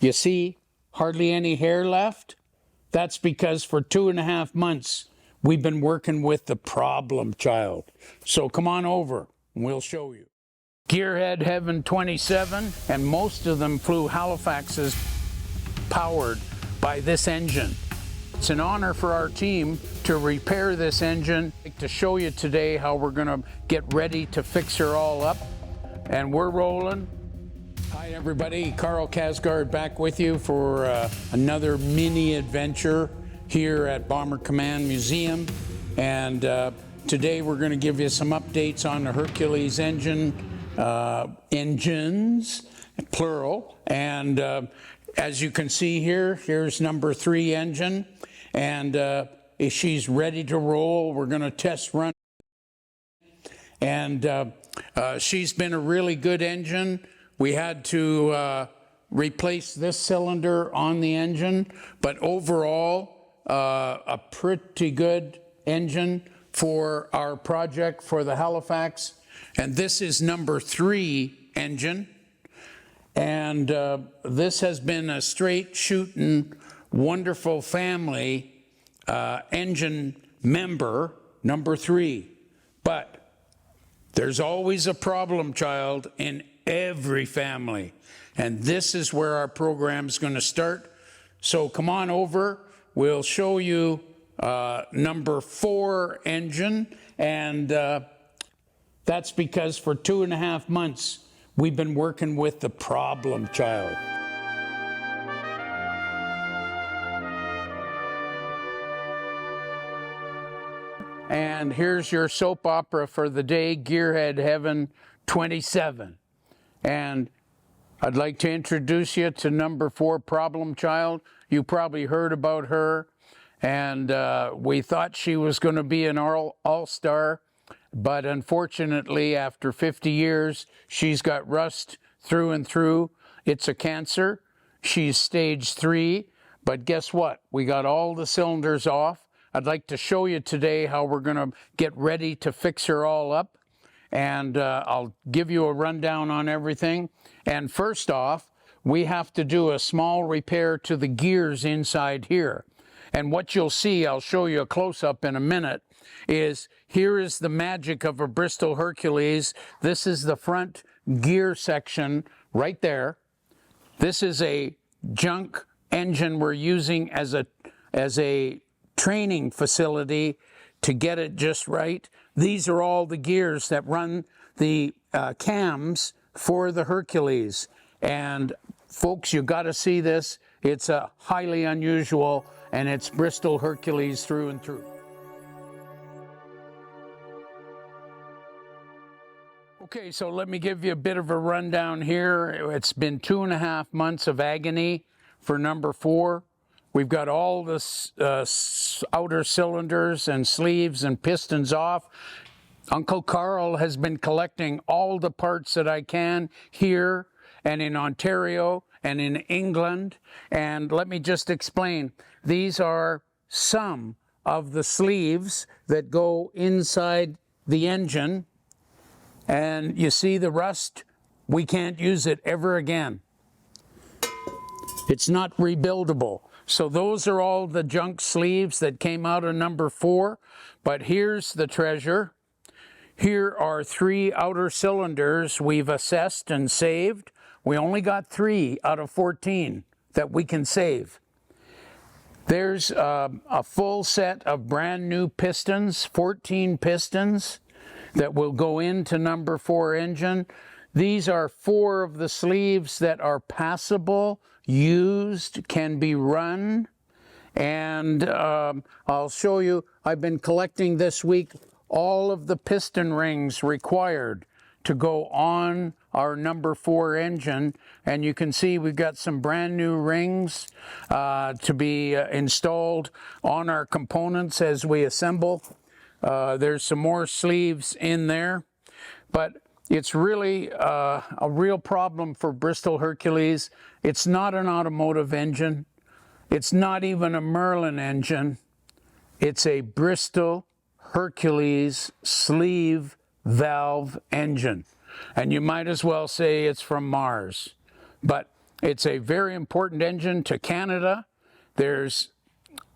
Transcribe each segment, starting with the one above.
You see hardly any hair left? That's because for 2.5 months, we've been working with the problem child. So come on over and we'll show you. Gearhead Heaven 27, and most of them flew Halifaxes powered by this engine. It's an honor for our team to repair this engine. I'd like to show you today how we're going to get ready to fix her all up. And we're rolling. Hi everybody, Carl Casgard back with you for another mini adventure here at Bomber Command Museum. And today we're going to give you some updates on the Hercules engines, plural. And as you can see here, here's number 3 engine. And if she's ready to roll, we're going to test run. And she's been a really good engine. We had to replace this cylinder on the engine, but overall, a pretty good engine for our project for the Halifax. And this is number 3 engine. And this has been a straight shooting, wonderful family engine member, number 3. But there's always a problem child in every family. And this is where our program's going to start. So come on over. We'll show you number 4 engine. And that's because for 2.5 months, we've been working with the problem child. And here's your soap opera for the day, Gearhead Heaven 27. And I'd like to introduce you to number 4 problem child. You probably heard about her. And we thought she was going to be an all-star. But unfortunately, after 50 years, she's got rust through and through. It's a cancer. She's stage 3. But guess what? We got all the cylinders off. I'd like to show you today how we're going to get ready to fix her all up. And I'll give you a rundown on everything. And first off, we have to do a small repair to the gears inside here. And what you'll see, I'll show you a close-up in a minute, is here is the magic of a Bristol Hercules. This is the front gear section right there. This is a junk engine we're using as a training facility to get it just right. These are all the gears that run the cams for the Hercules. And folks, you got to see this. It's a highly unusual, and it's Bristol Hercules through and through. Okay, so let me give you a bit of a rundown here. It's been 2.5 months of agony for number 4. We've got all the outer cylinders and sleeves and pistons off. Uncle Carl has been collecting all the parts that I can here and in Ontario and in England. And let me just explain. These are some of the sleeves that go inside the engine. And you see the rust? We can't use it ever again. It's not rebuildable. So those are all the junk sleeves that came out of number 4. But here's the treasure. Here are 3 outer cylinders we've assessed and saved. We only got 3 out of 14 that we can save. There's a full set of brand new pistons, 14 pistons that will go into number 4 engine. These are 4 of the sleeves that are passable, used, can be run. And I'll show you, I've been collecting this week all of the piston rings required to go on our number 4 engine. And you can see we've got some brand new rings to be installed on our components as we assemble. There's some more sleeves in there, but it's really a real problem for Bristol Hercules. It's not an automotive engine. It's not even a Merlin engine. It's a Bristol Hercules sleeve valve engine. And you might as well say it's from Mars. But It's a very important engine to Canada. There's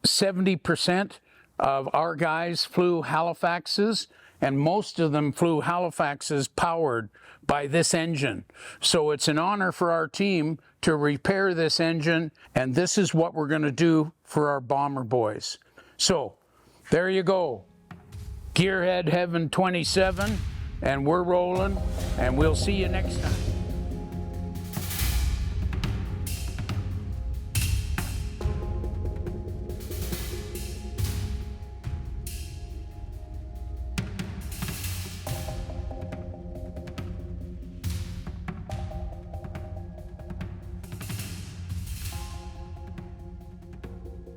70% of our guys flew Halifaxes, and most of them flew Halifaxes powered by this engine. So it's an honor for our team to repair this engine, and this is what we're going to do for our bomber boys. So there you go. Gearhead Heaven 27, and we're rolling, and we'll see you next time.